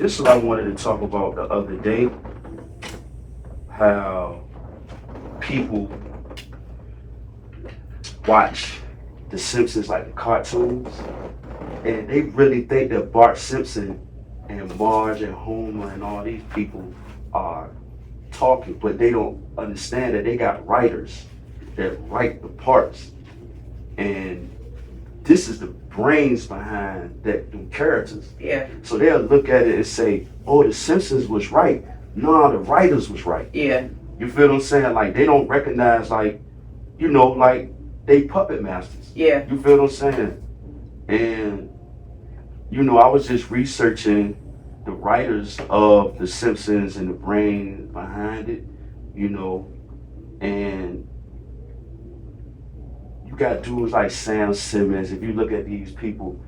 this is what I wanted to talk about the other day. How people watch The Simpsons like the cartoons, and they really think that Bart Simpson and Marge and Homer and all these people are talking, but they don't understand that they got writers that write the parts, and this is the brains behind that them characters. Yeah. So they'll look at it and say, "Oh, the Simpsons was right." No, the writers was right. Yeah. You feel what I'm saying? Like they don't recognize, like, like they puppet masters. Yeah. You feel what I'm saying? And I was just researching the writers of The Simpsons and the brain behind it, and you got dudes like Sam Simmons. If you look at these people,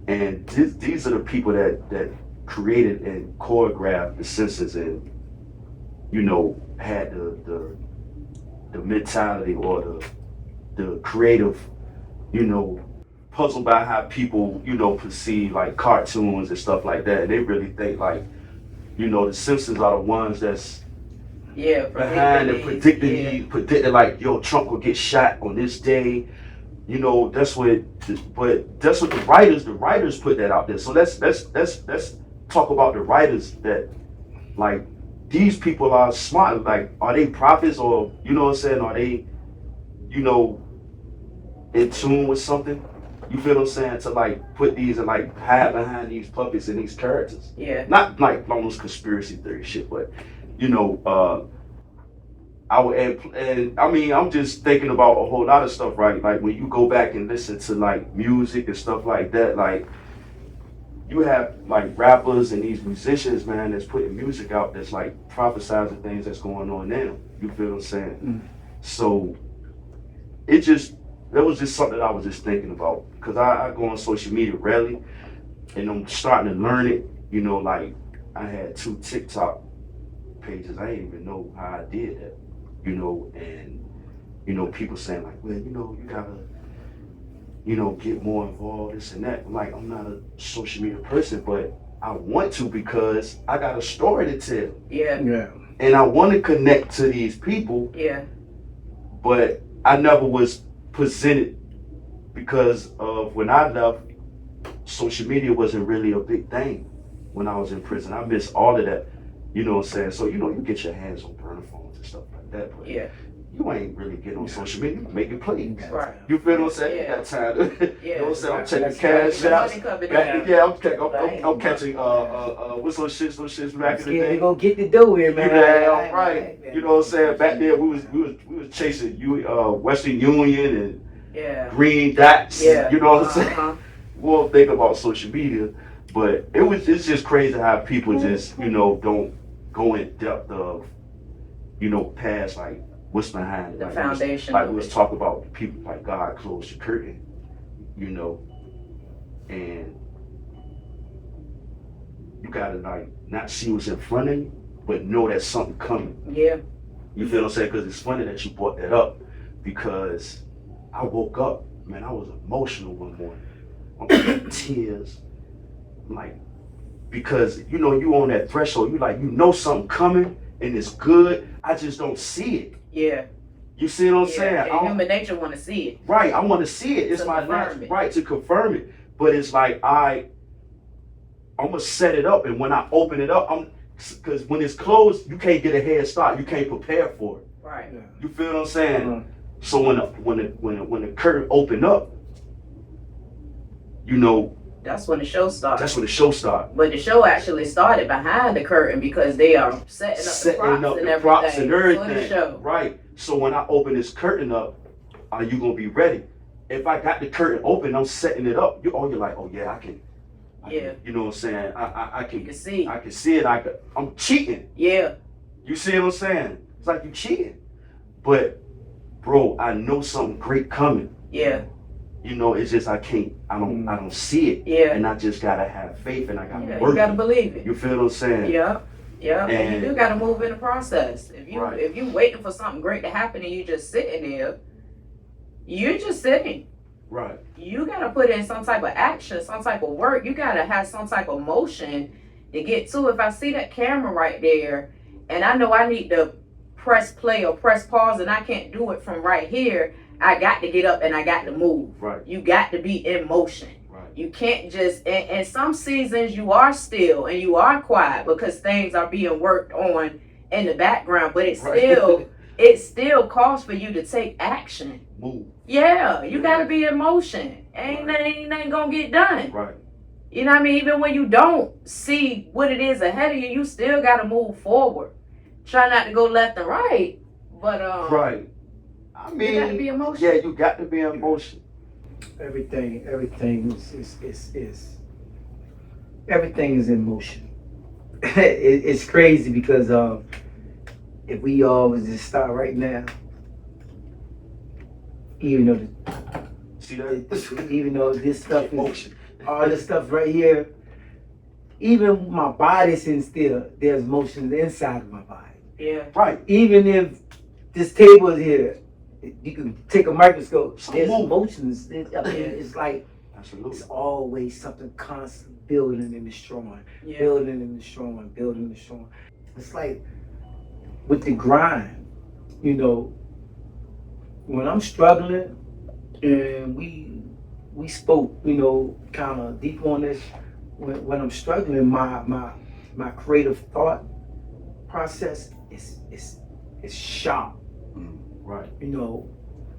and these are the people that created and choreographed The Simpsons, and had the mentality or the creative, puzzled by how people, perceive like cartoons and stuff like that. And they really think like, the Simpsons are the ones that's behind and predicted like, yo, Trump will get shot on this day. That's what the writers put that out there. So let's talk about the writers that, like, these people are smart. Like, are they prophets, or are they, in tune with something? You feel what I'm saying? To like put these and like hide behind these puppets and these characters. Yeah. Not like almost conspiracy theory shit, but I would, and I mean, I'm just thinking about a whole lot of stuff, right? Like when you go back and listen to like music and stuff like that, like you have like rappers and these musicians, man, that's putting music out that's like prophesizing things that's going on now. You feel what I'm saying? Mm. So that was just something I was just thinking about, because I go on social media rarely, and I'm starting to learn it. Like I had 2 TikTok pages. I didn't even know how I did that. And people saying like, well, you gotta, get more involved, this and that. Like, I'm not a social media person, but I want to, because I got a story to tell. Yeah. Yeah. And I want to connect to these people. Yeah. But I never was presented, because of when I left, social media wasn't really a big thing when I was in prison. I missed all of that. You know what I'm saying? So, you get your hands on burner phones and stuff like that. But Yeah. you ain't really getting on social media. You making plays. Right. You feel what I'm saying? Yeah. You got time to, Yeah. you know what I'm saying? I'm Right. checking That's cash right. outs. Money coming I'm catching, what's those shits back in the Yeah, day? they gonna get the dough here, man. Yeah, right. You know what I'm saying? Back there, we was chasing Western Union and Yeah. green dots. Yeah. You know what I'm saying? Uh-huh. We won't think about social media, but it's just crazy how people just, don't go in depth of, past like what's behind it. The Like, foundation Like of we was it. talking about people like God closed the curtain, and you gotta like not see what's in front of you, but know that something coming. Yeah. You feel what I'm saying? Because it's funny that you brought that up, because I woke up, man, I was emotional one morning. I'm in tears, like, because you on that threshold, you something coming and it's good. I just don't see it. Yeah. You see what I'm Yeah. saying? And human nature want to see it. Right, I want to see it. It's To my confirm natural it. right to confirm it. But it's like I'm gonna set it up, and when I open it up, because when it's closed, you can't get a head start. You can't prepare for it. Right. Yeah. You feel what I'm saying? Uh-huh. So when the curtain open up, That's when the show starts. that's when the show starts. But the show actually started behind the curtain, because they are setting up the props and everything for the show. Right. So when I open this curtain up, are you gonna be ready? If I got the curtain open, I'm setting it up. You're like, oh yeah, I can. Yeah. You know what I'm saying? I You can see. I can see it. I'm cheating. Yeah. You see what I'm saying? It's like you cheating. But bro, I know something great coming. Yeah. It's just I don't see it. Yeah. And I just gotta have faith, and I gotta Yeah. work. You gotta it. believe it. You feel what I'm saying? Yeah. Yeah. And you And- do gotta move in the process. Right. If you waiting for something great to happen and you just sitting there, you're just sitting. Right. You gotta put in some type of action, some type of work. You gotta have some type of motion to get to. If I see that camera right there and I know I need to press play or press pause and I can't do it from right here, I got to get up and I got to move. Right. You got to be in motion. Right. You can't just, and some seasons you are still and you are quiet because things are being worked on in the background, but it still calls for you to take action. Move. Yeah, you got to be in motion. Ain't gonna get done. Right. You know what I mean? Even when you don't see what it is ahead of you, you still got to move forward. Try not to go left and right, but right. I mean, you got to be in motion. Yeah, you got to be in motion. Everything is in motion. It's crazy because if we all was just start right now, even though this stuff is all this stuff right here, even my body's in still, there's motion inside of my body. Yeah. Right. Even if this table is here, you can take a microscope. There's move. motions up there. It's like Absolutely. it's always something constant building and destroying, Yeah. building and destroying, building and destroying. It's like with the grind, you know, when I'm struggling, and we spoke, you know, kind of deep on this. When I'm struggling, my creative thought process is sharp. Right. You know,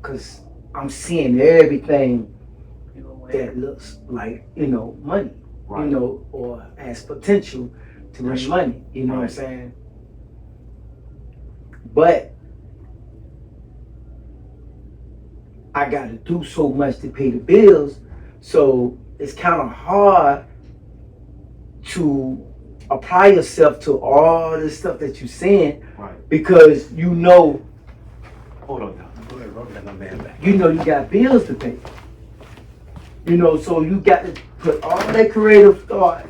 because I'm seeing everything that looks like, you know, money, Right. you know, or has potential to bring money, you know what I'm Right. saying? But I got to do so much to pay the bills, so it's kind of hard to apply yourself to all this stuff that you're saying, Right. because you know, Hold on now. Go ahead, Robert. Let my man back. you know you got bills to pay. You know, so you got to put all that creative thought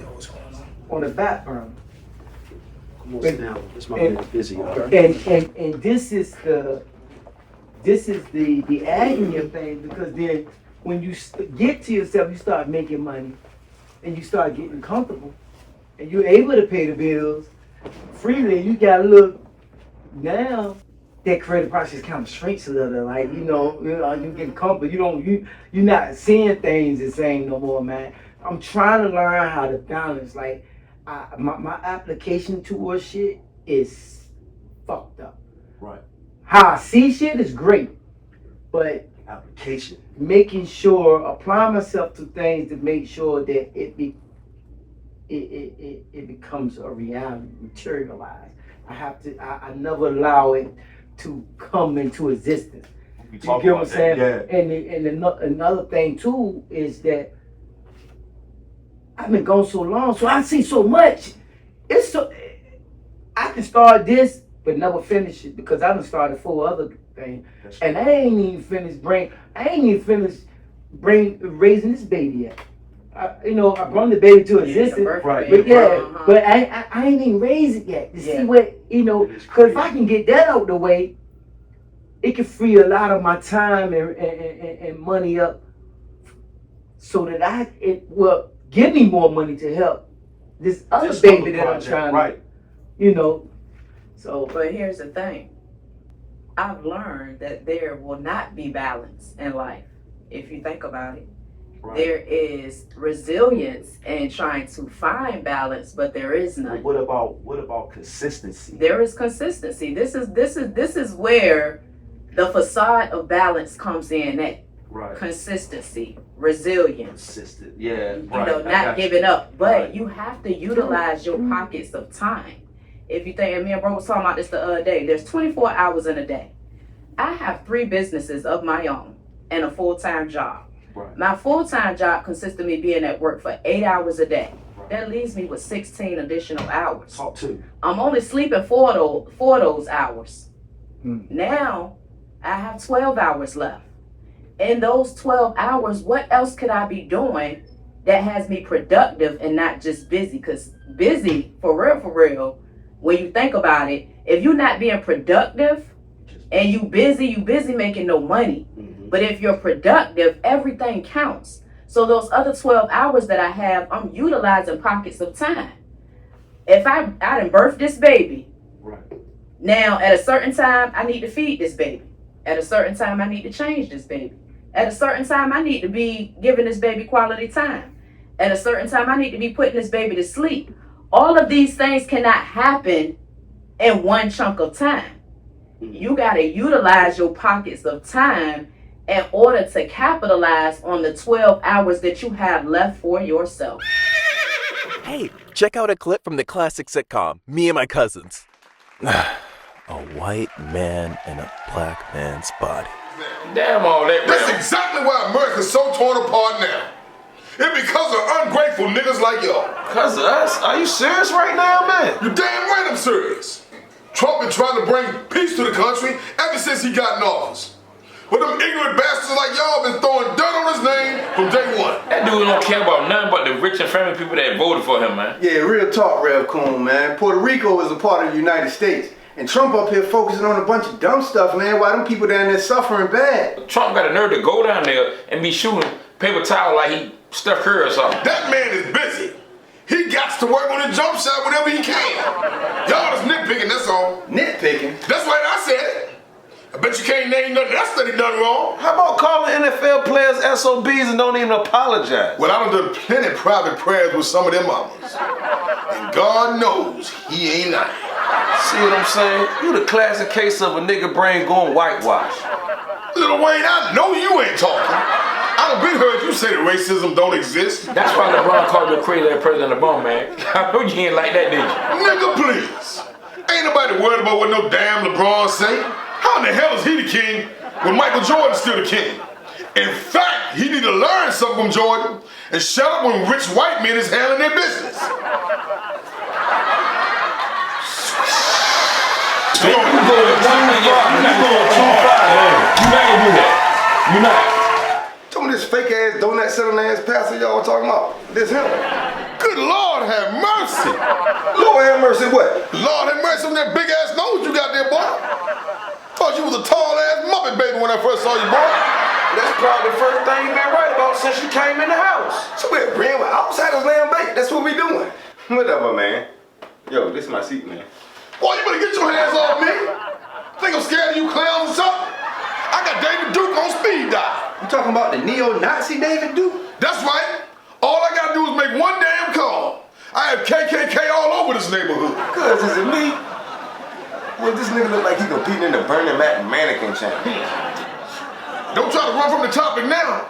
on the back burner. Come on, sit down. This my And- man busy. And this is the agony of things, because then when you get to yourself, you start making money and you start getting comfortable and you're able to pay the bills freely. You got to look now. That creative process kind of shrinks a little, like you getting comfortable. You're not seeing things the same no more, man. I'm trying to learn how to balance. Like my application towards shit is fucked up. Right. How I see shit is great, but Application. making sure, apply myself to things to make sure that it becomes a reality, materialize. I never allow it to come into existence. We You talk get what I'm about saying? that. Yeah. And another thing too is that I've been gone so long, so I see so much. I can start this, but never finish it, because I done started 4 other things, and I ain't even finished raising this baby yet. I brought the baby to existence, Right. but Uh-huh. but I ain't even raised it yet to see Yeah. what, because if I can get that out the way, it can free a lot of my time and money up, so that it will give me more money to help this other This baby other that I'm project, trying right. to, so. But here's the thing. I've learned that there will not be balance in life. If you think about it, Right. there is resilience in trying to find balance, but there is none. What about consistency? There is consistency. This is where the facade of balance comes in. That Right. consistency, resilience. Consistent. Yeah. You Right. know, I not got you. giving up. But Right. you have to utilize your pockets of time. If you think, and me and bro was talking about this the other day, there's 24 hours in a day. I have 3 businesses of my own and a full-time job. Right. My full-time job consists of me being at work for 8 hours a day. Right. That leaves me with 16 additional hours. Talk to. I'm only sleeping for those hours. Mm. Now, I have 12 hours left. In those 12 hours, what else could I be doing that has me productive and not just busy? Because busy, for real, when you think about it, if you're not being productive and you busy making no money. Mm-hmm. But if you're productive, everything counts. So those other 12 hours that I have, I'm utilizing pockets of time. If I done birthed this baby, Right. now at a certain time I need to feed this baby. At a certain time I need to change this baby. At a certain time I need to be giving this baby quality time. At a certain time I need to be putting this baby to sleep. All of these things cannot happen in one chunk of time. You got to utilize your pockets of time in order to capitalize on the 12 hours that you have left for yourself. Hey, check out a clip from the classic sitcom, Me and My Cousins. A white man in a black man's body. Damn all that. That's exactly why America's so torn apart now. It's because of ungrateful niggas like y'all. Cause of us? Are you serious right now, man? You damn right I'm serious. Trump been trying to bring peace to the country ever since he got in office. But them ignorant bastards like y'all been throwing dirt on his name from day one. That dude don't care about nothing but the rich and famous people that voted for him, man. Yeah, real talk, Rev Coon, man. Puerto Rico is a part of the United States. And Trump up here focusing on a bunch of dumb stuff, man, while them people down there suffering bad. Trump got a nerve to go down there and be shooting paper towel like he Steph Curry or something. That man is busy. He got to work on the jump shot whenever he can. Y'all just nitpicking, that's all. Nitpicking? That's right, I said it. I bet you can't name nothing else that he done wrong. How about calling NFL players SOBs and don't even apologize? Well, I done plenty private prayers with some of them mamas. And God knows he ain't lying. See what I'm saying? You the classic case of a nigga brain going whitewash. Lil Wayne, I know you ain't talking. I done been heard you say that racism don't exist. That's why LeBron called you a crazy ass president of bum, man. I know you ain't like that, did you? Nigga, please. Ain't nobody worried about what no damn LeBron say. How in the hell is he the king when Michael Jordan's still the king? In fact, he need to learn something from Jordan and shut up when rich white men is handling their business. You going too far. You not gonna do that. You not. Some of this fake ass donut selling ass pastor y'all talking about. This him. Good Lord have mercy. Lord have mercy, what? Lord have mercy on that big ass nose you got there, boy. Thought you was a tall ass Muppet baby when I first saw you, boy. That's probably the first thing you been right about since you came in the house. So we're agreeing with outsiders laying bait. That's what we doing. Whatever, man. Yo, this is my seat, man. Boy, you better get your hands off me. Think I'm scared of you clowns or something? I got David Duke on speed dial. You talking about the neo-Nazi David Duke? That's right. All I gotta do is make one damn call. I have KKK all over this neighborhood. Cuz, is it me? Well, this nigga look like he competing in the Burning Man mannequin challenge. Don't try to run from the topic now.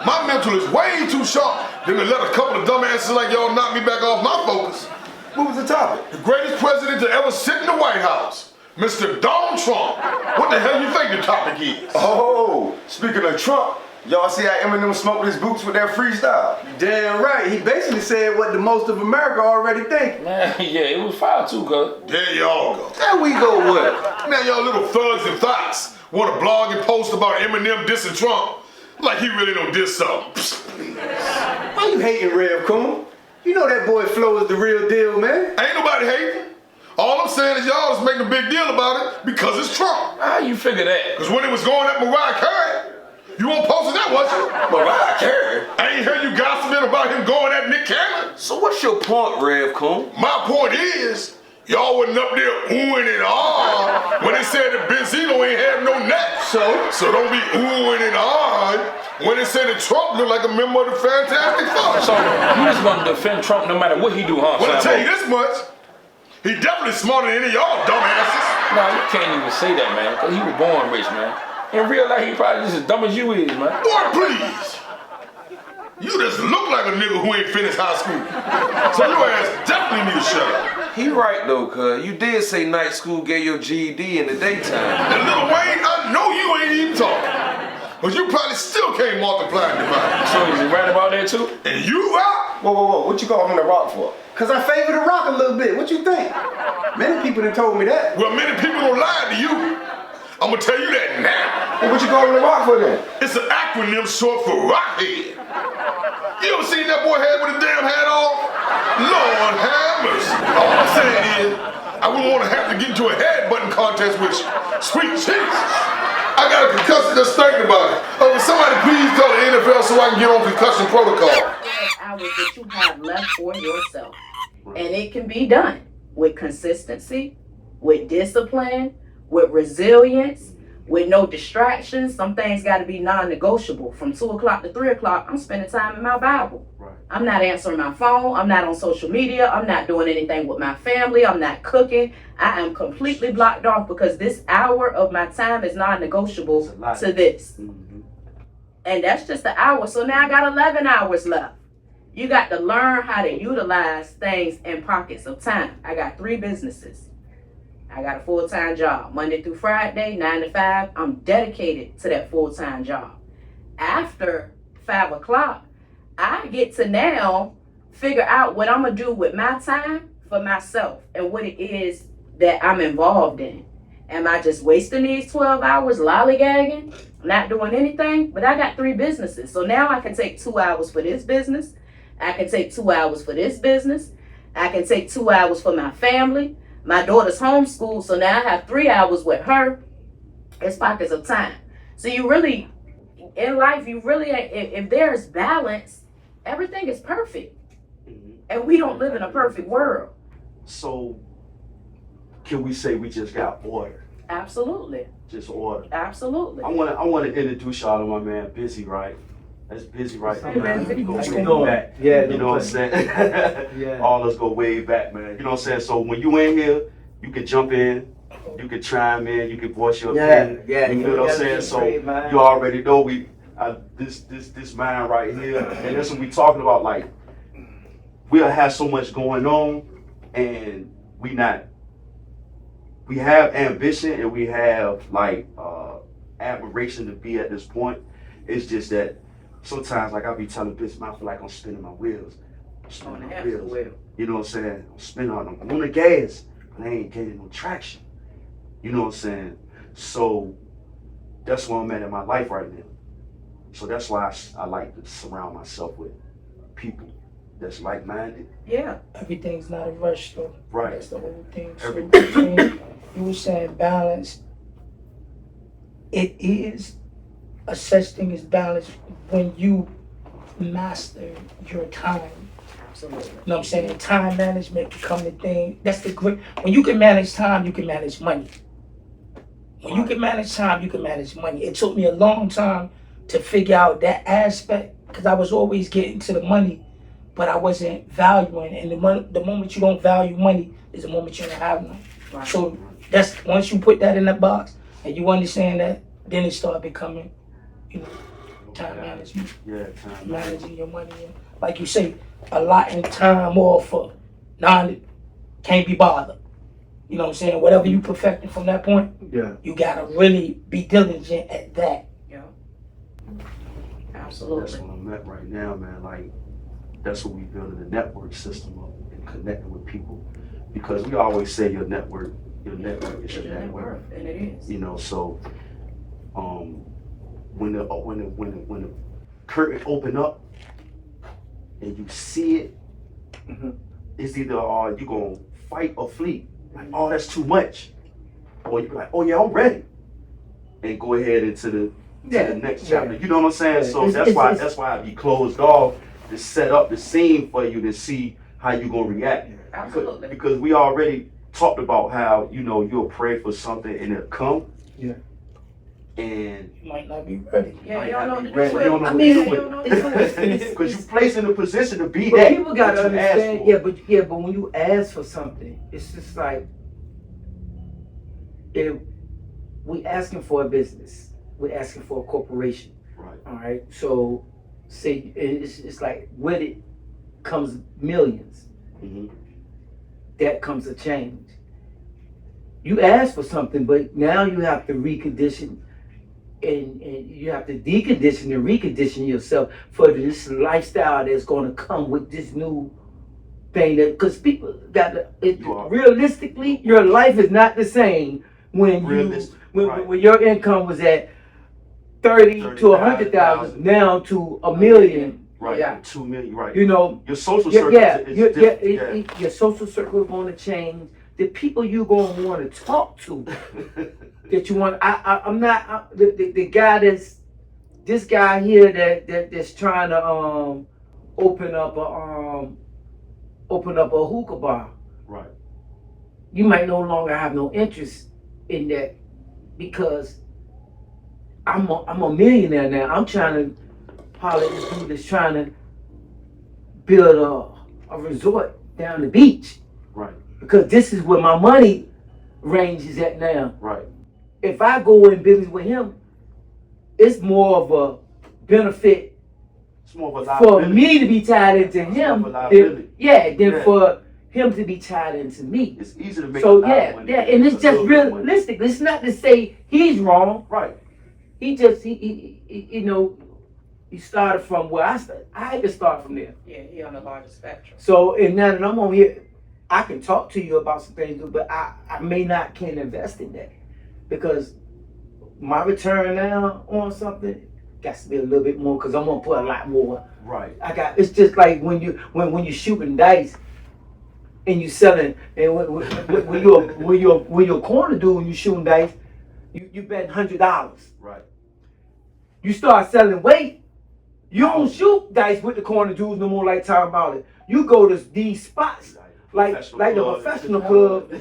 My mental is way too sharp than to let a couple of dumbasses like y'all knock me back off my focus. What was the topic? The greatest president to ever sit in the White House, Mr. Donald Trump. What the hell you think the topic is? Oh, speaking of Trump, y'all see how Eminem smoked his boots with that freestyle? Damn right. He basically said what the most of America already think. Man, yeah, it was fire too, cuz. There y'all go. There we go with it. Now y'all little thugs and thoughts want to blog and post about Eminem dissing Trump like he really don't diss something. Why you hating Rev Coon? You know that boy Flo is the real deal, man. Ain't nobody hating. All I'm saying is y'all is making a big deal about it because it's Trump. How you figure that? Because when it was going at Mariah Carey, you won't post that, was you? Mariah Carey? I ain't heard you gossiping about him going at Nick Cannon. So what's your point, Rev Coon? My point is, y'all wasn't up there oohing and ahhing when they said that Benzino ain't have no neck. So don't be oohing and ahhing when they said that Trump looked like a member of the Fantastic Four. So you just gonna defend Trump no matter what he do, huh? Well, I tell you this much, he definitely smarter than any of y'all dumbasses. No, you can't even say that, man, because he was born rich, man. In real life, he probably just as dumb as you is, man. Boy, please. You just look like a nigga who ain't finished high school. So your ass definitely need to shut up. He right, though, cuz. You did say night school gave your GED in the daytime. And Lil Wayne, I know you ain't even talking. But you probably still can't multiply and divide. So is he right about that, too? And you rock? Whoa. What you call him the rock for? Cause I favor the rock a little bit. What you think? Many people done told me that. Well, many people don't lie to you. I'm gonna tell you that now. Well, what you call him the rock for then? It's an acronym short for Rockhead. You ever seen that boy head with his damn hat off? Lord have mercy. All I'm saying is, I wouldn't want to have to get into a head-button contest with you. Sweet Jesus. I got a concussion just thinking about it. Oh, will somebody please tell the NFL so I can get on concussion protocol? Hours that you have left for yourself. And it can be done with consistency, with discipline, with resilience, with no distractions. Some things got to be non-negotiable. From 2 o'clock to 3 o'clock, I'm spending time in my Bible. Right. I'm not answering my phone. I'm not on social media. I'm not doing anything with my family. I'm not cooking. I am completely blocked off because this hour of my time is non-negotiable to this. Mm-hmm. And that's just an hour. So now I got 11 hours left. You got to learn how to utilize things in pockets of time. I got 3 businesses. I got a full-time job. Monday through Friday, 9 to 5. I'm dedicated to that full-time job. After 5 o'clock, I get to now figure out what I'm going to do with my time for myself and what it is that I'm involved in. Am I just wasting these 12 hours lollygagging, not doing anything? But I got 3 businesses. So now I can take 2 hours for this business. I can take 2 hours for this business. I can take 2 hours for my family. My daughter's homeschooled, so now I have 3 hours with her. It's pockets of time. So you really, in life, you really, if there's balance, everything is perfect. And we don't live in a perfect world. So, can we say we just got order? Absolutely. Just order. Absolutely. I want to introduce y'all to my man, Busy, right? That's Busy, right? Hey, Busy. We go How you way doing? back. Yeah, You know what I'm saying? Yeah. All us go way back, man. You know what I'm saying? So when you in here, you can jump in, you can chime in, you can voice your opinion. You know what I'm saying? So you already know this man right here, and that's what we talking about. Like, we'll have so much going on, and we have ambition and we have like admiration to be at this point. It's just that sometimes, like I be telling business, I feel like I'm spinning my wheels. I'm spinning my wheels. You know what I'm saying? I'm spinning on them. I'm on the gas, but I ain't getting no traction. You know what I'm saying? So that's where I'm at in my life right now. So that's why I like to surround myself with people that's like-minded. Yeah. Everything's not a rush though. Right. That's the whole thing. So Everything. you were saying balance. It is a such thing as balance when you master your time. Absolutely. You know what I'm saying? And time management become the thing. That's the great. When you can manage time, you can manage money. When you can manage time, you can manage money. It took me a long time to figure out that aspect because I was always getting to the money, but I wasn't valuing. And the moment you don't value money is the moment you don't have none. Right. So that's once you put that in the box and you understand that, then it started becoming, time management. Yeah, time Managing your money. And like you say, allotting time off for can't be bothered. You know what I'm saying? Whatever you perfecting from that point, you gotta really be diligent at that. Yeah. That's Absolutely. what I'm at right now, man. Like, that's what we building a network system of and connecting with people. Because we always say your network is your net worth. And it is. You know, so when the curtain open up and you see it, it's either you gonna fight or flee. Like, oh, that's too much. Or you be like, oh yeah, I'm ready. And go ahead into the next chapter. You know what I'm saying? Yeah. So that's why I be closed off to set up the scene for you to see how you gonna react. Absolutely. Because we already talked about how, you'll pray for something and it'll come. Yeah. And You might not be ready. Yeah, you don't know what to do ready. with You don't know it. what mean, to you do don't know with what to do with it. it. Because you placed in a position to be But that. people gotta what you asked understand, for. but when you ask for something, it's just like if we asking for a business, we're asking for a corporation. Right. All right. So say it's like with it comes millions. Mhm. That comes a change. You ask for something, but now you have to recondition and you have to decondition and recondition yourself for this lifestyle that's going to come with this new thing. That because people got realistically, your life is not the same when when your income was at 30 to 100,000 now to a million. Right. Yeah. 2 million. Right. Your social circle is different. Your social circle is going to change. The people you're going to want to talk to, that you want. I'm not the guy this guy here that's trying to open up open up a hookah bar. Right. You might no longer have no interest in that because I'm a millionaire now. I'm trying to holler at this dude that's trying to build a resort down the beach. Right. Because this is where my money range is at now. Right. If I go in business with him, it's more of a benefit It's more of a for liability. me to be tied into It's him more of a liability. than for him to be tied into me. It's easy to make So a lot of money. and it's A just little bit of money. realistic. It's not to say he's wrong. Right. He just he you know, he started from where I started. I had to start from there. Yeah, he on the larger spectrum. So and now that I'm on here, I can talk to you about some things, but I may not can invest in that because my return now on something got to be a little bit more because I'm gonna put a lot more. Right. It's just like when you're shooting dice and you selling and when you're a corner dude and you shooting dice, you bet $100. Right. You start selling weight, you don't shoot dice with the corner dudes no more like talking about it. You go to these spots like the professional club.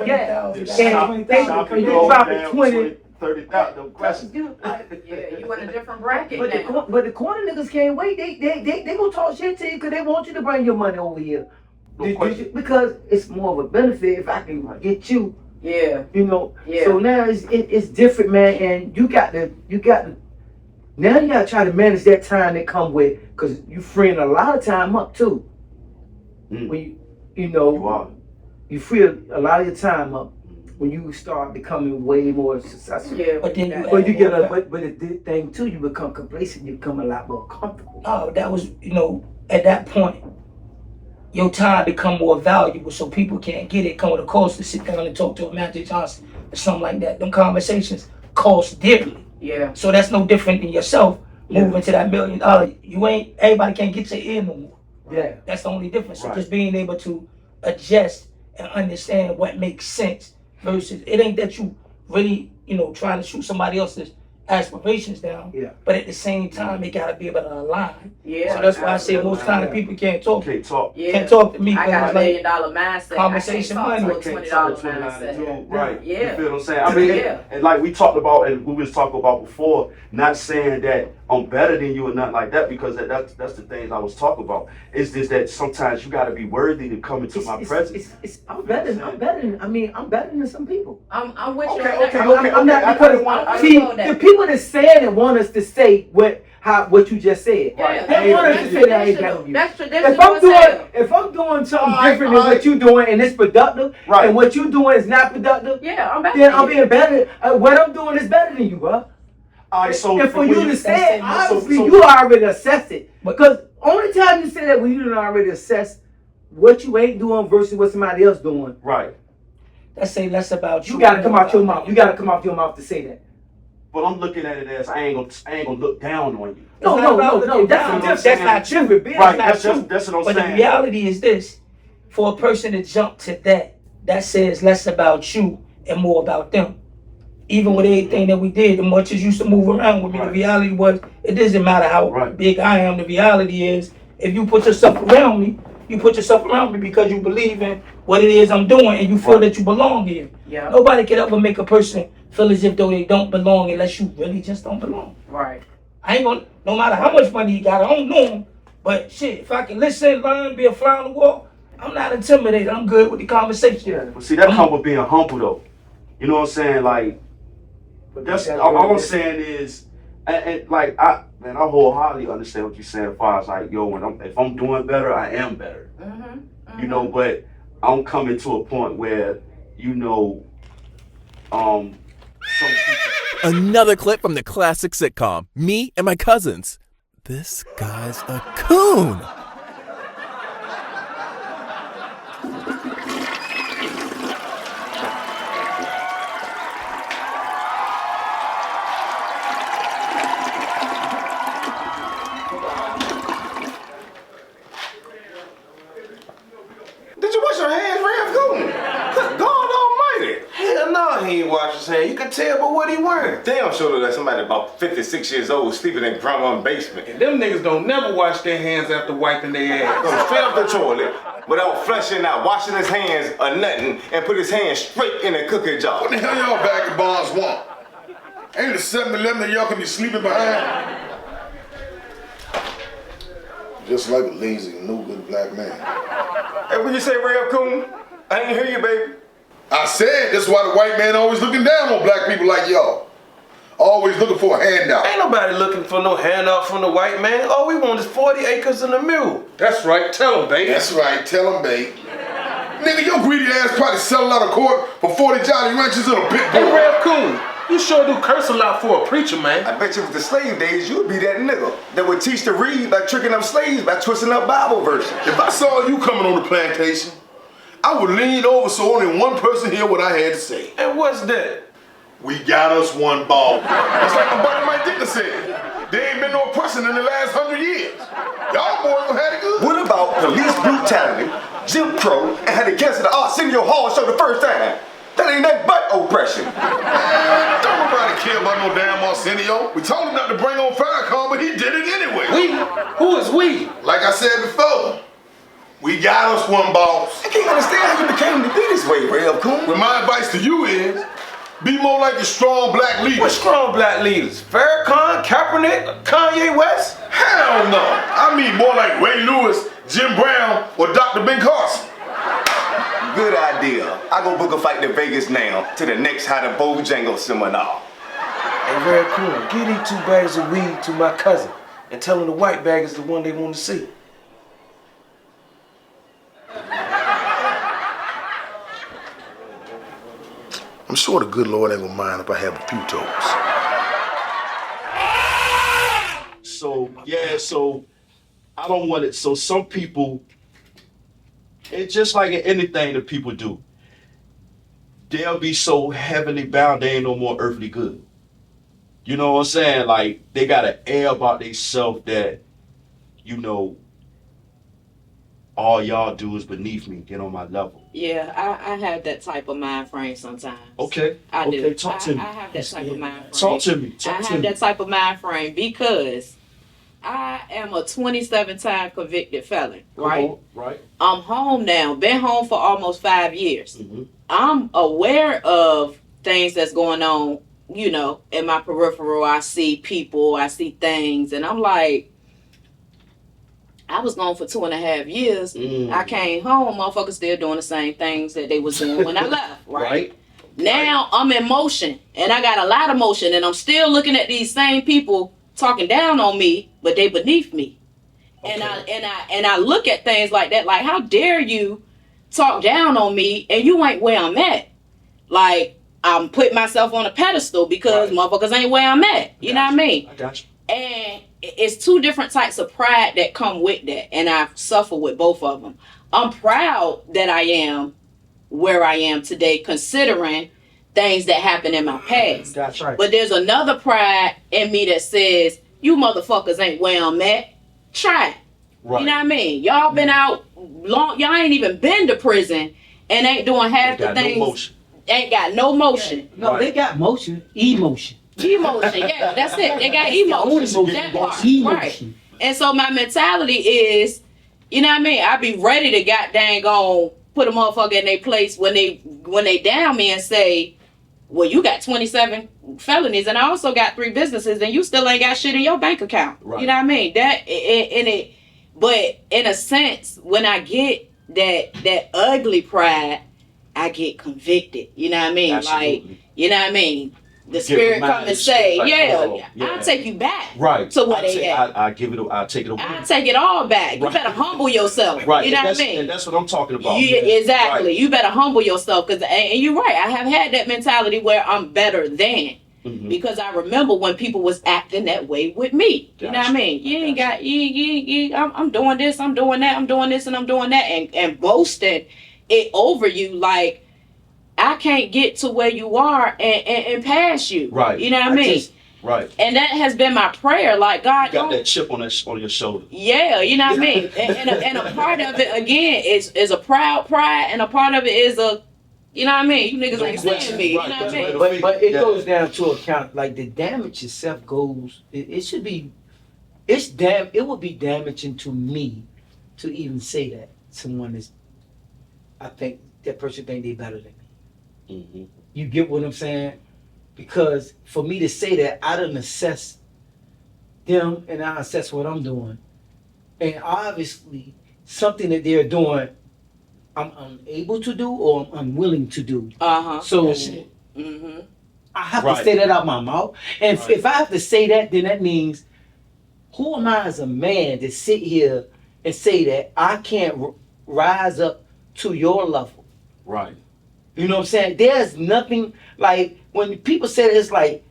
Yeah. And they drop it 20. 30,000 questions. Yeah, you in a different bracket But now. the corner niggas can't wait. They gonna talk shit to you because they want you to bring your money over here. No question. Because it's more of a benefit if I can get you. Yeah. You know. Yeah. So now it's different, man. And you got to now you gotta try to manage that time that come with because you freeing a lot of time up too. When you know You are. you free a lot of your time up when you start becoming way more successful. Yeah. But then But you get but the thing too, you become complacent, you become a lot more comfortable. Oh, that was, at that point, your time become more valuable so people can't get it. Come with a cost to sit down and talk to a Magic Johnson or something like that. Them conversations cost dearly. Yeah. So that's no different than yourself moving to that $1 million. Everybody can't get your ear no more. Yeah. That's the only difference. So Right. just being able to adjust and understand what makes sense versus it ain't that you really, trying to shoot somebody else's aspirations down. Yeah. But at the same time, it gotta be able to align. Yeah. So that's why I say absolutely. most times people can't talk. Can't talk. Yeah. Can't talk to me I because got a it's $1 like million mindset. conversation I can't money. talk to a Can't $20 talk to $29 too. mindset. Right. Yeah. You feel what I'm saying? I mean, Yeah. and like we talked about and we was talking about before, not saying that I'm better than you or nothing like that because that's the things I was talking about. It's just that sometimes you got to be worthy to come into my presence. I'm better than some people. I'm with you. Okay, on that. okay. I'm not I because didn't want- see I- the people that saying it want us to say what you just said. Yeah, They want us to say that I ain't better than you. That's traditional. If I'm doing something Alright, different than what you doing and it's productive, Right. and what you doing is not productive, Yeah, I'm better then than I'm you. being better. What I'm doing is better than you, bro. All right, so And for when you to say it, so- obviously so- you already assessed it. Because only time you say that when you done already assess what you ain't doing versus what somebody else doing, right. Let's say less about you. you gotta come out your mouth. You gotta come out your mouth to say that. But I'm looking at it as I ain't gonna look down on you. No. That's not true. Right. not That's true. what I'm But the saying. reality is this: for a person to jump to that says less about you and more about them. Even with everything that we did, the much as used to move around with me, the Right. reality was it doesn't matter how Right. big I am. The reality is, if you put yourself around me, you put yourself around me because you believe in what it is I'm doing and you feel Right. that you belong here. Yeah. Nobody can ever make a person feel as if though they don't belong unless you really just don't belong. Right. I ain't gonna, no matter how much money you got, I don't know him. But shit, if I can listen, learn, be a fly on the wall, I'm not intimidated. I'm good with the conversation. But see, that comes with being humble, though. You know what I'm saying? Like, that's all I'm saying is, and like I wholeheartedly understand what you're saying. As far as like, yo, if I'm doing better, I am better. Mm-hmm. You know, but I'm coming to a point where, some people. Another clip from the classic sitcom, Me and My Cousins. This guy's a coon. Did you wash your hands, Rev? Good God almighty. Hell no, he ain't wash his hands. You got can't tell but what he wearing. Damn sure that somebody about 56 years old sleeping in grandma's basement. And them niggas don't never wash their hands after wiping their ass. Go straight up the toilet without flushing out, washing his hands or nothing, and put his hands straight in the cookie jar. What the hell y'all back at Barnes want? Ain't it 7-Eleven that y'all can be sleeping behind? Just like a lazy, no good black man. Hey, what you say, Rev Coon? I didn't hear you, baby. I said that's why the white man always looking down on black people like y'all. Always looking for a handout. Ain't nobody looking for no handout from the white man. All we want is 40 acres and a mule. That's right, tell him, baby. That's right, tell him, babe. Nigga, your greedy ass probably selling out of court for 40 Jolly Ranchers and a pit bull. Hey, Rev Coon, you sure do curse a lot for a preacher, man. I bet you with the slave days, you'd be that nigga that would teach to read by tricking up slaves by twisting up Bible verses. If I saw you coming on the plantation, I would lean over so only one person hear what I had to say. And what's that? We got us one ball. It's like the buddy Mike Dicker said. There ain't been no oppression in the last 100 years. Y'all boys done had it good. What about police brutality, Jim Crow, and had to cancel the Arsenio Hall show the first time? That ain't nothing but oppression. Man, don't nobody care about no damn Arsenio. We told him not to bring on Farrakhan, but he did it anyway. We? Who is we? Like I said before, we got us one boss. I can't understand how you became to be this way, Rev Coon. Well, my advice to you is, be more like the strong black leaders. What strong black leaders? Farrakhan, Kaepernick, Kanye West? Hell no. I mean more like Ray Lewis, Jim Brown, or Dr. Ben Carson. Good idea. I go book a flight to Vegas now to the next How to Bojangles seminar. Hey, Rev Coon, give these 2 bags of weed to my cousin and tell him the white bag is the one they want to see. I'm sure the good Lord ain't gonna mind if I have a few toes. So yeah, so I don't want it. So some people, it's just like in anything that people do. They'll be so heavily bound, they ain't no more earthly good. You know what I'm saying? Like they got an air about themselves that, you know, all y'all do is beneath me, get on my level. Yeah, I have that type of mind frame sometimes. Okay. I do. Okay, talk to me. I have that type of mind frame. Talk to me. I have that type of mind frame because I am a 27-time convicted felon, right? Right. I'm home now. Been home for almost 5 years. Mm-hmm. I'm aware of things that's going on, you know, in my peripheral. I see people, I see things, and I'm like, I was gone for 2.5 years. I came home, motherfuckers still doing the same things that they was doing when I left, right? Now I'm in motion, and I got a lot of motion, and I'm still looking at these same people talking down on me, but they beneath me. Okay. And I look at things like that, like, how dare you talk down on me and you ain't where I'm at? Like, I'm putting myself on a pedestal because motherfuckers ain't where I'm at. You know what I mean? I got you. And it's 2 different types of pride that come with that, and I suffer with both of them. I'm proud that I am where I am today, considering things that happened in my past. That's right. But there's another pride in me that says, you motherfuckers ain't where I'm at. Try it. Right. You know what I mean? Y'all been out long. Y'all ain't even been to prison and ain't doing half the things. No motion. Ain't got no motion. Yeah. No, they got motion, emotion. Emotion, yeah, that's it. They got emotion. That part, right? And so my mentality is, you know what I mean? I be ready to goddamn go put a motherfucker in their place when they down me and say, well, you got 27 felonies and I also got 3 businesses and you still ain't got shit in your bank account. Right. You know what I mean? But in a sense, when I get that ugly pride, I get convicted. You know what I mean? Absolutely. Like, you know what I mean? The spirit come and say, I'll take you back to what they had. I'll take it away. I'll take it all back. You better humble yourself. Right. You know what I mean? And that's what I'm talking about. Exactly. Right. You better humble yourself. And you're right. I have had that mentality where I'm better than. Mm-hmm. Because I remember when people was acting that way with me. You know what I mean? I'm doing this, I'm doing that, I'm doing this, and I'm doing that. And boasting it over you like, I can't get to where you are and pass you. Right. You know what I mean? Right. And that has been my prayer. Like, God, you got that chip on your shoulder. Yeah, you know what I mean? and a part of it, again, is a proud pride, and a part of it is You know what I mean? You niggas ain't seeing me. You know what I mean? But it goes down to account, like the damage itself goes, it should be, it would be damaging to me to even say that someone is, I think that person think they better than me. Mm-hmm. You get what I'm saying? Because for me to say that, I done assess them and I assess what I'm doing. And obviously, something that they're doing, I'm unable to do or I'm unwilling to do. So I have to say that out my mouth. And if I have to say that, then that means, who am I as a man to sit here and say that I can't rise up to your level? Right. You know what I'm saying? There's nothing, like, when people say that, it's like,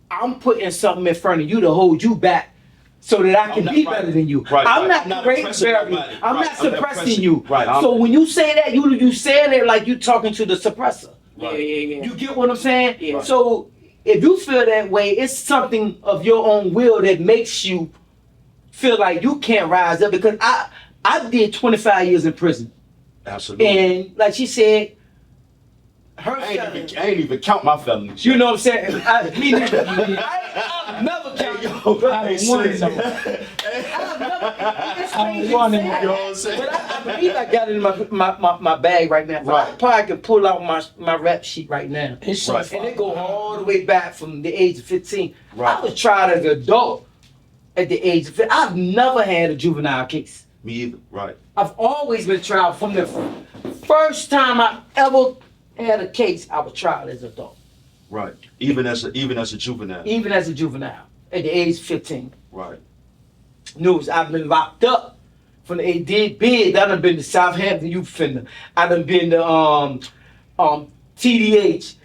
I'm putting something in front of you to hold you back so that I can be better than you. Right, I'm right. not creating barrier. I'm not suppressing you. Right. So when you say that, you saying it like you talking to the suppressor. Right. Yeah. You get what I'm saying? Yeah. So if you feel that way, it's something of your own will that makes you feel like you can't rise up, because I did 25 years in prison. Absolutely. And like she said, I ain't even count my felonies. You know what I'm saying? Me neither. I've never counted. I believe I got it in my bag right now. But I probably can pull out my rap sheet right now. It's so And it go all the way back from the age of 15. I was tried as an adult at the age of 15. I've never had a juvenile case. Me either. Right. I've always been tried. From the first time I ever had a case, I was tried as an adult. Right. Even as a juvenile. Even as a juvenile at the age of 15. Right. News, I've been locked up from the AD bid. I done been to Southampton Youth Offender. I done been to TDH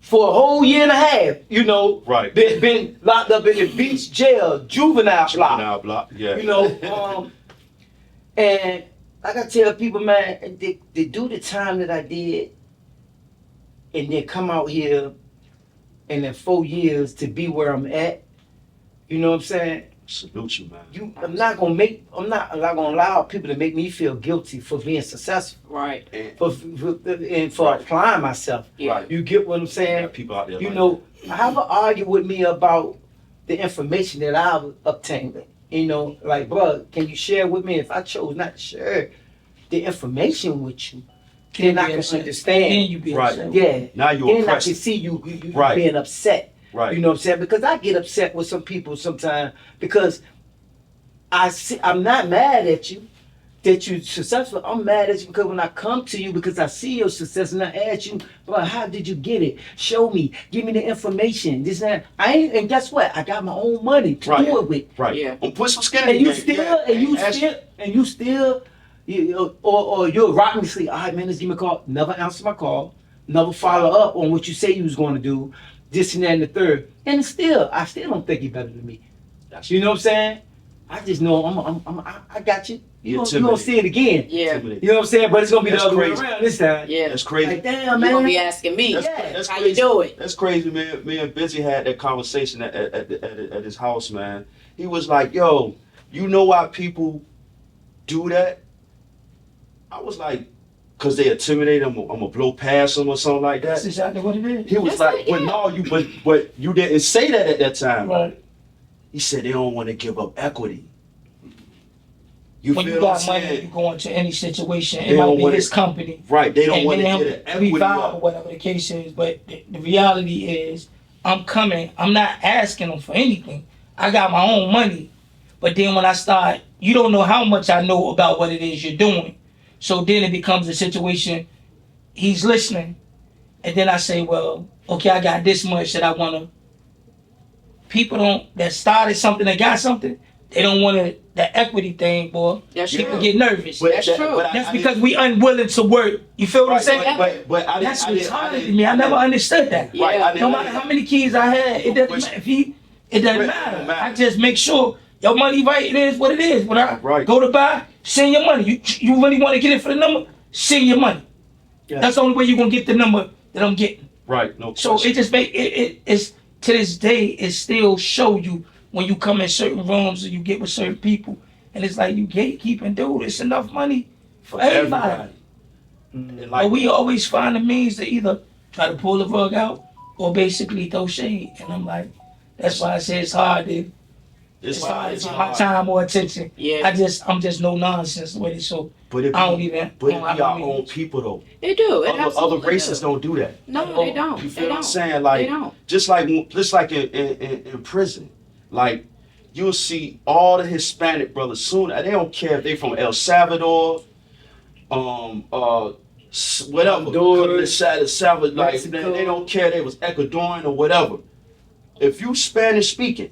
for a whole year and a half, you know. Right. Been locked up in the beach jail, juvenile block. Juvenile block, yeah. You know, and like I tell people, man, they do the time that I did, and then come out here and in 4 years to be where I'm at. You know what I'm saying? Salute you, man. I'm not gonna allow people to make me feel guilty for being successful. Right. And for applying myself. Right. You get what I'm saying? Yeah, people out there. You know, have an argument with me about the information that I've obtained. You know, like, bro, can you share with me? If I chose not to share the information with you, then I can understand. Then you be upset. Yeah. Now you're then oppressed. I can see you being upset. Right. You know what I'm saying? Because I get upset with some people sometimes because I'm not mad at you that you're successful. I'm mad at you because when I come to you because I see your success and I ask you, bro, how did you get it? Show me. Give me the information. This and that. And guess what? I got my own money to do it with. Right. Yeah. Put some skin in And you still, you'll rock me to sleep. All right, man, let's give me a call. Never answer my call. Never follow up on what you say you was going to do. This and that and the third. And I still don't think you're better than me. You know what I'm saying? I just know I got you. You're gonna see it again. Yeah. You know what I'm saying? But it's gonna be the other way around this time. Yeah. That's crazy. Like, damn, You're man. gonna be asking me, That's how crazy. you do it? That's crazy, man. Me and Busy had that conversation at his house, man. He was like, yo, you know why people do that? I was like, because they intimidate them, I'm gonna blow past them or something like that. That's exactly what it is. He was like, but no, but you didn't say that at that time. Right. He said they don't want to give up equity. You when feel you what I'm got money, saying? you go into any situation. They It might don't be want his it- company. Right, they don't and want to then get an equity revive or up. whatever the case is. But the reality is, I'm coming. I'm not asking them for anything. I got my own money. But then when I start, you don't know how much I know about what it is you're doing. So then it becomes a situation. He's listening, and then I say, well, okay, I got this much that I want to. People that started something, that got something, they don't want the equity thing, boy. That's People true. get nervous. But That's that- true. but I- That's I because didn't- we unwilling to work. You feel what I'm saying? But I That's didn't- retarded to me. I never understood that. Yeah. Right, I didn't- No matter how many kids I had, it doesn't matter. It doesn't matter. I just make sure your money right. It is what it is. When I go to buy, send your money. You really want to get it for the number? Send your money. Yeah. That's the only way you're gonna get the number that I'm getting. Right, no So question. it just make it's to this day it still show you when you come in certain rooms or you get with certain people, and it's like you gatekeeping, dude. It's enough money for everybody. And But we always find a means to either try to pull the rug out or basically throw shade. And I'm like, that's why I say it's hard to. It's hard to get my time or attention. Yeah. I'm just no nonsense with it. So But it be, I don't even. but it be our own people though. They do. It Other races don't do that. No, they don't. You They feel what I'm don't. saying? Like, They don't. just like in prison, like you'll see all the Hispanic brothers soon. They don't care if they from El Salvador, whatever. El Salvador, like they don't care. They was Ecuadorian or whatever. If you Spanish speaking,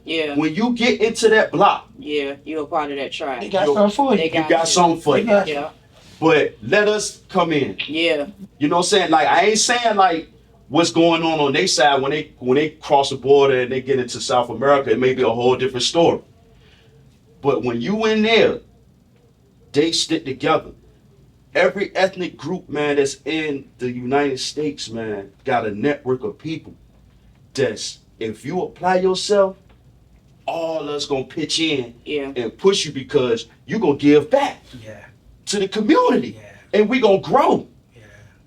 Yeah. when you get into that block, Yeah. You're a part of that tribe. They got something for you. They you got something for you. Yeah. But let us come in. Yeah. You know what I'm saying? Like I ain't saying like what's going on their side when they cross the border and they get into South America, it may be a whole different story. But when you in there, they stick together. Every ethnic group, man, that's in the United States, man, got a network of people that's, if you apply yourself, all of us gonna pitch in Yeah. and push you because you gonna give back Yeah. to the community. Yeah. And we gonna grow. Yeah.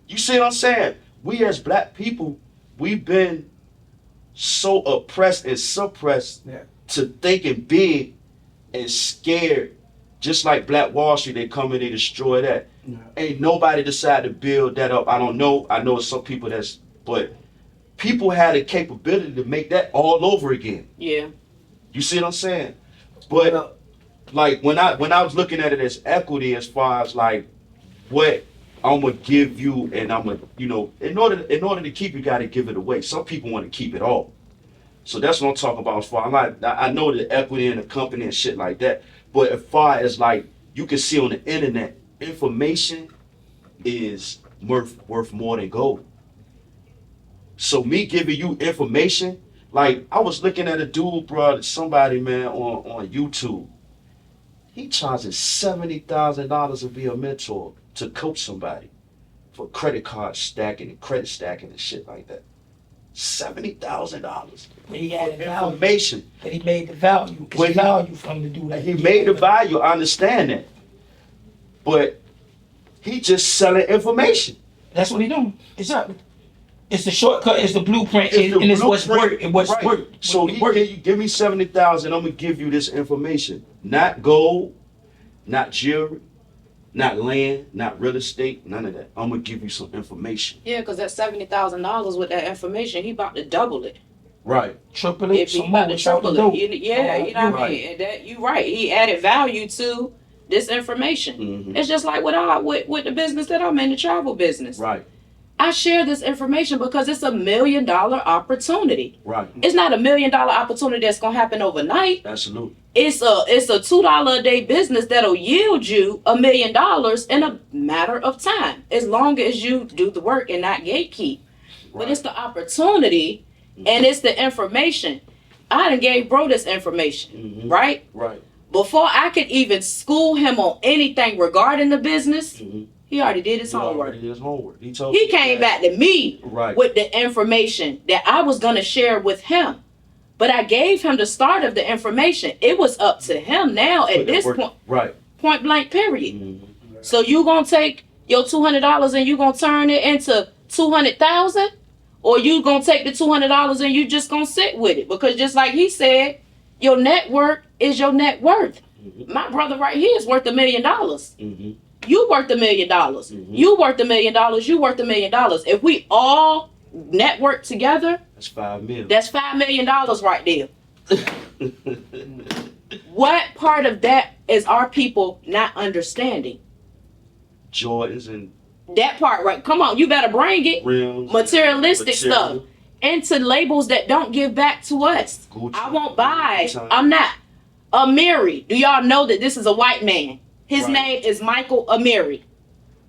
You see what I'm saying? We as black people, we've been so oppressed and suppressed Yeah. to thinking big and scared. Just like Black Wall Street, they come and they destroy that. Yeah. Ain't nobody decide to build that up. I don't know. I know some people but people had the capability to make that all over again. Yeah. You see what I'm saying? But like when I was looking at it as equity, as far as like what I'm gonna give you, and I'm gonna, you know, in order to keep, you gotta give it away. Some people want to keep it all. So that's what I'm talking about. As far I know the equity in the company and shit like that. But as far as like you can see on the internet, information is worth more than gold. So me giving you information, like I was looking at a dude, bro, somebody, man, on YouTube. He charges $70,000 to be a mentor, to coach somebody for credit card stacking and credit stacking and shit like that. $70,000. He added value. Information. And he made the value. It's value for him to do that. He made the value, I understand that. But he just selling information. That's what he doing. Exactly. It's the shortcut, it's the blueprint, and it's what's worked. And what's worked. So you give me $70,000, I'm gonna give you this information. Not gold, not jewelry, not land, not real estate, none of that. I'm gonna give you some information. Yeah, because that $70,000 with that information, he about to double it. Right. Triple it. If he about to triple it, you know what I mean. And that you right. He added value to this information. Mm-hmm. It's just like with the business that I'm in, the travel business. Right. I share this information because it's $1 million opportunity. Right. It's not $1 million opportunity that's gonna happen overnight. Absolutely. It's a $2 a day business that'll yield you $1 million in a matter of time, as long as you do the work and not gatekeep. Right. But it's the opportunity and it's the information. I done gave bro this information, right? Right. Before I could even school him on anything regarding the business, he already did his homework. He came back to me with the information that I was going to share with him. But I gave him the start of the information. It was up to him now at this point. Right. Point blank, period. So you going to take your $200 and you going to turn it into $200,000? Or you going to take the $200 and you just going to sit with it? Because just like he said, your network is your net worth. My brother right here is worth $1 million. You worth $1 million. You worth $1 million. You worth $1 million. If we all network together, that's $5 million. That's $5 million right there. What part of that is our people not understanding? Jordans and that part, right? Come on, you better bring it. Rims, materialistic stuff into labels that don't give back to us. Gucci, I won't buy. I'm not. Amiri. Do y'all know that this is a white man? His name is Michael Amiri.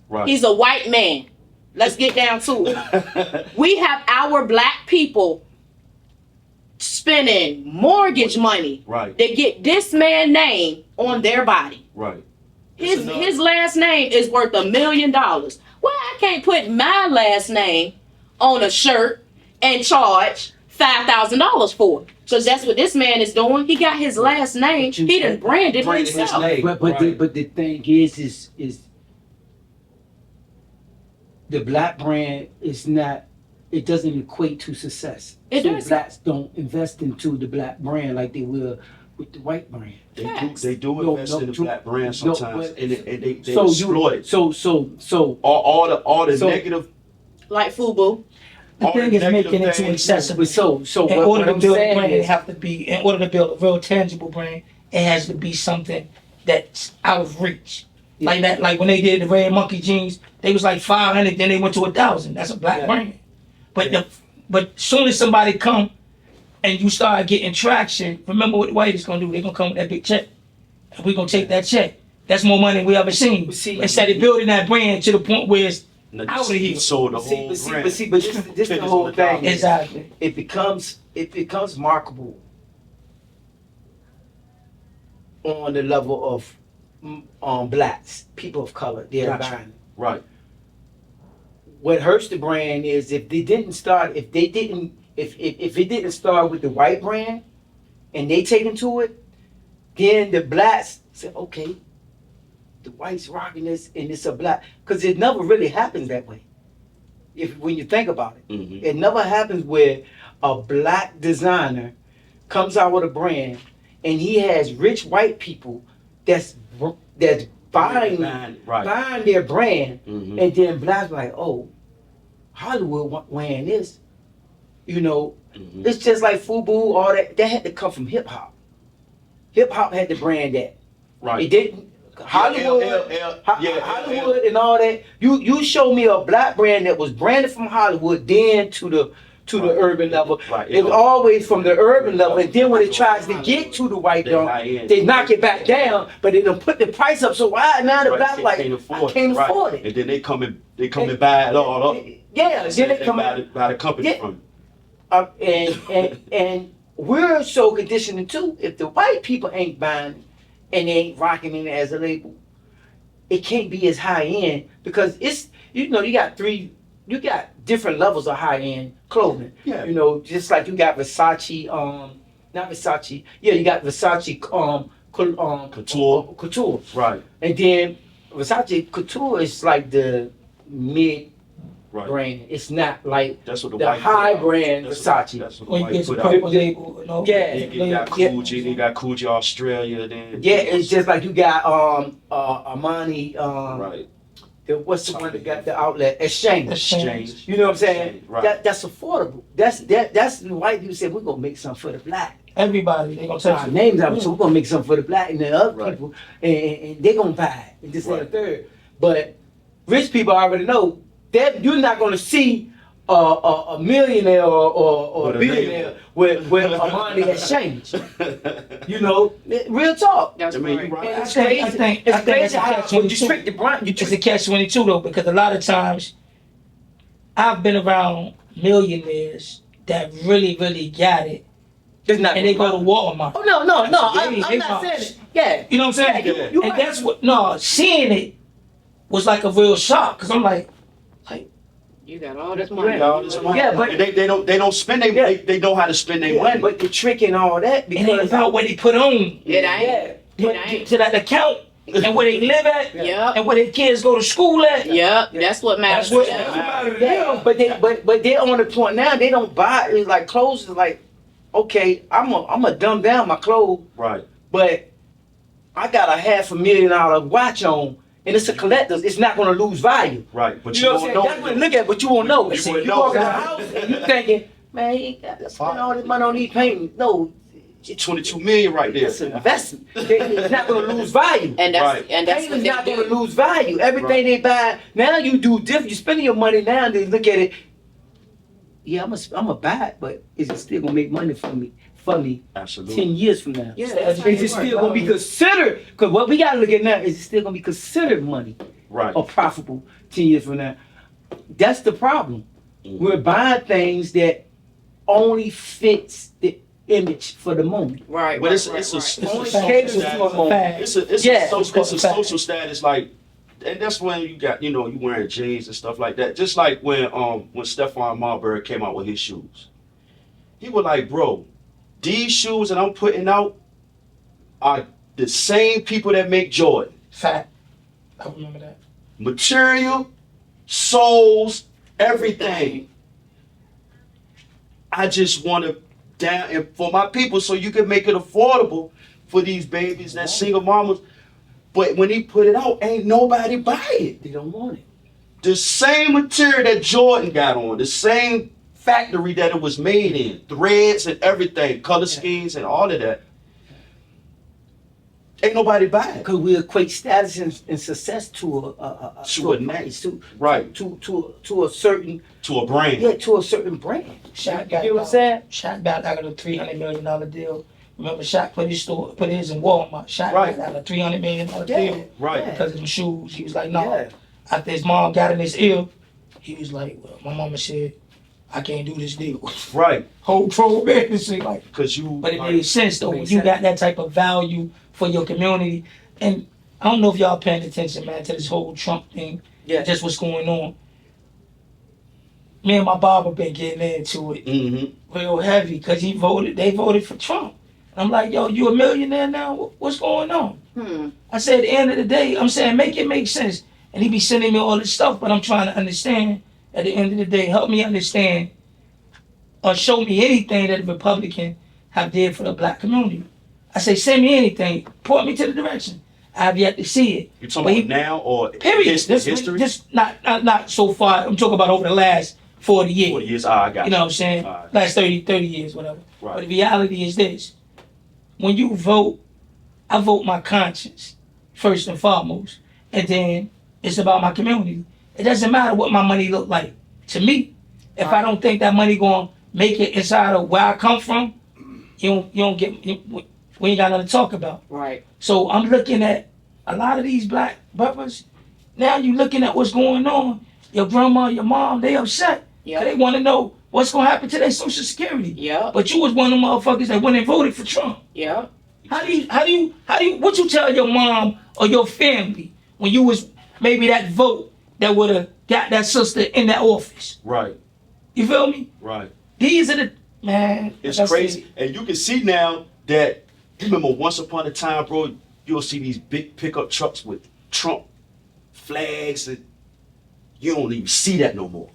Right. He's a white man. Let's get down to it. We have our black people spending mortgage money to get this man's name on their body. Right. His last name is worth $1 million. Why I can't put my last name on a shirt and charge $5,000 for it? Because that's what this man is doing. He got his last name. He done branded himself. But the thing is the black brand is not, it doesn't equate to success. It So doesn't. blacks don't invest into the black brand like they will with the white brand. They do invest in the black brand sometimes, and they So exploit it. So all the so- negative. Like FUBU. The All thing the is making negative it too things. accessible. so In what order to I'm build a saying brand, it is, have to be, in order to build a real tangible brand, it has to be something that's out of reach. Like that, like when they did the Red Monkey jeans, they was like 500, then they went to 1,000. That's a black Yeah. brand. But soon as somebody come and you start getting traction, remember what the white is gonna do? They're gonna come with that big check, and we're gonna take that check. That's more money than we ever seen. See, Instead of building that brand to the point where it's Now, out of here. you sold the see, whole but see, brand. but see, but this the Fingers whole on the dollar. thing. Exactly. It becomes marketable on the level of blacks, people of color. They're Gotcha. buying it. Right. What hurts the brand is if it didn't start with the white brand and they take into it, then the blacks say, okay, the white's rocking this and it's a black, because it never really happens that way. When you think about it, Mhm. it never happens where a black designer comes out with a brand and he has rich white people that's buying Right. their brand, Mhm. and then blacks like, oh, Hollywood wearing this, you know. Mhm. It's just like FUBU, all that had to come from hip hop. Hip hop had to brand that. Right. It didn't. Hollywood, Hollywood, and all that. You show me a black brand that was branded from Hollywood, then to the urban level. Right. It was always from the urban level, and then when it tries to get to the white They dome, high end. they knock it back down. But they don't put the price up so high. Now the Right, black they like, can't I afford can't Right. afford it. And then they come and buy it all up. Yeah, then they come buy the company Yeah. from. and we're so conditioned too. If the white people ain't buying it and they ain't rocking it as a label, it can't be as high end because it's you got different levels of high end clothing. Yeah. Just like you got Versace, not Versace. Yeah, you got Versace couture. Right. And then Versace couture is like the mid Right. brand. It's not like That's what the the white high put out. brand That's Versace. That's what When the you get white some put out. purple label, you know. Yeah. They got Coogee, they got Coogee Australia, then. Yeah, it's just like you got Armani. Right. What's the one that got the outlet? Exchange. Exchange. You know what I'm saying? Right. That's affordable. That's the white people said we're gonna make something for the black. Everybody, they gonna touch Our it. names out, so we're gonna make something for the black, and the other Right. people, and they're gonna buy it, and this and the Right. third. But rich people already know that you're not gonna see a millionaire or With a a billionaire with Armani Exchange. Real talk. That's I mean, right. you're right. And it's I crazy. think It's that's crazy a how catch when you 22. trick the brand, you It's a trick. catch-22 though, because a lot of times I've been around millionaires that really, really got it, It's not and they go to Walmart. Oh no! I'm They not box. saying it. Yeah. You know what I'm saying? Yeah, you And right. that's what, no, seeing it was like a real shock, because I'm like, You got all this money. Right. All this money. Yeah, but- they don't spend their Yeah. they know how to spend their Yeah, money. but the trick and all that it ain't because about what they put on, It ain't. yeah. It ain't. to that account, and where they live at, Yep. and where their kids go to school at. Yep. That's what matters. That's what to them. matters. Yeah, but they're on the point now. They don't buy. It's like clothes is like, okay, I'm a dumb down my clothes, Right. but I got a $500,000 watch on, and it's a collector's. It's not gonna lose value. Right. But You know what I'm saying? That's what you look at, but you won't know. You See, wouldn't you know. walk in the house and you thinking, man, he ain't got to spend all this money on these paintings. No, $22 million right there. it's an investment. It's not gonna lose value. And that's Right. and that's what Paintings they not gonna do. lose value. Everything they buy now, you do different. You're spending your money now, and they look at it. Yeah, I'm a buy it, but is it still gonna make money for me? 10 Absolutely. years from now. Yeah, that's how Is it it still gonna be considered? Because what we gotta look at now is it still gonna be considered money Right. or profitable 10 years from now? That's the problem. Mhm. We're buying things that only fits the image for the moment. Right. But right, it's right, it's right. a Only fact. caters It's to a a moment. fact. it's Yeah, a it's a social status like, and that's when you got you wearing jeans and stuff like that. Just like when Stephon Marbury came out with his shoes, he was like, bro, these shoes that I'm putting out are the same people that make Jordan. Fact. I remember that. Material, souls, everything. I just want to down and for my people so you can make it affordable for these babies that single mamas. But when he put it out, ain't nobody buy it. They don't want it. The same material that Jordan got on, the same factory that it was made in, threads and everything, color schemes and all of that. Ain't nobody buy it. Because we equate status and success to a name. Right. To a certain. To a brand. Yeah, to a certain brand. Shaq got, you know what I'm saying? Shaq got out of a $300 million deal. Remember, Shaq put his in Walmart. Shaq got out of a $300 million deal. Right. Because of them shoes. He was like, no. Yeah. After his mom got in his ear, he was like, well, my mama said, I can't do this deal. Right. Whole troll business. Like, but it made sense though. When you got that type of value for your community. And I don't know if y'all paying attention, man, to this whole Trump thing. Yeah. Just what's going on. Me and my Barber been getting into it real heavy because they voted for Trump. And I'm like, yo, you a millionaire now? What's going on? I said, at the end of the day, I'm saying, make it make sense. And he be sending me all this stuff, but I'm trying to understand. At the end of the day, help me understand or show me anything that the Republican have did for the black community. I say, send me anything. Point me to the direction. I have yet to see it. You talking about now or period? History? This not so far. I'm talking about over the last 40 years. 40 years, I got you. Know what I'm saying? Right. Last 30 years, whatever. Right. But the reality is this. When you vote, I vote my conscience, first and foremost. And then it's about my community. It doesn't matter what my money look like. To me, if I don't think that money gonna make it inside of where I come from, we ain't got nothing to talk about. Right. So I'm looking at a lot of these black brothers. Now you looking at what's going on. Your grandma, your mom, they upset. Yeah. They want to know what's gonna happen to their Social Security. Yeah. But you was one of them motherfuckers that went and voted for Trump. Yeah. How do you what you tell your mom or your family when you was maybe that vote that would have got that sister in that office? Right. You feel me? Right. These are the man. It's crazy. And you can see now that you remember once upon a time, bro, you'll see these big pickup trucks with Trump flags and you don't even see that no more.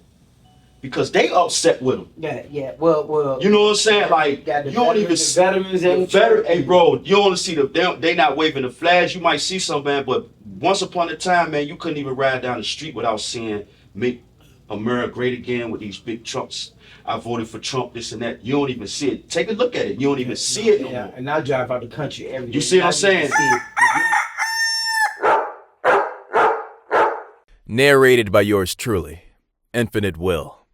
Because they upset with them. Yeah. Well. You know what I'm saying? Like you don't even see veterans and hey, bro, you only see they not waving the flags. You might see some, man, but once upon a time, man, you couldn't even ride down the street without seeing "Make America Great Again" with these big trucks. I voted for Trump, this and that. You don't even see it. Take a look at it. You don't even see it no more. And I drive out the country every day. You see what I'm saying? Narrated by yours truly, Infinite Will.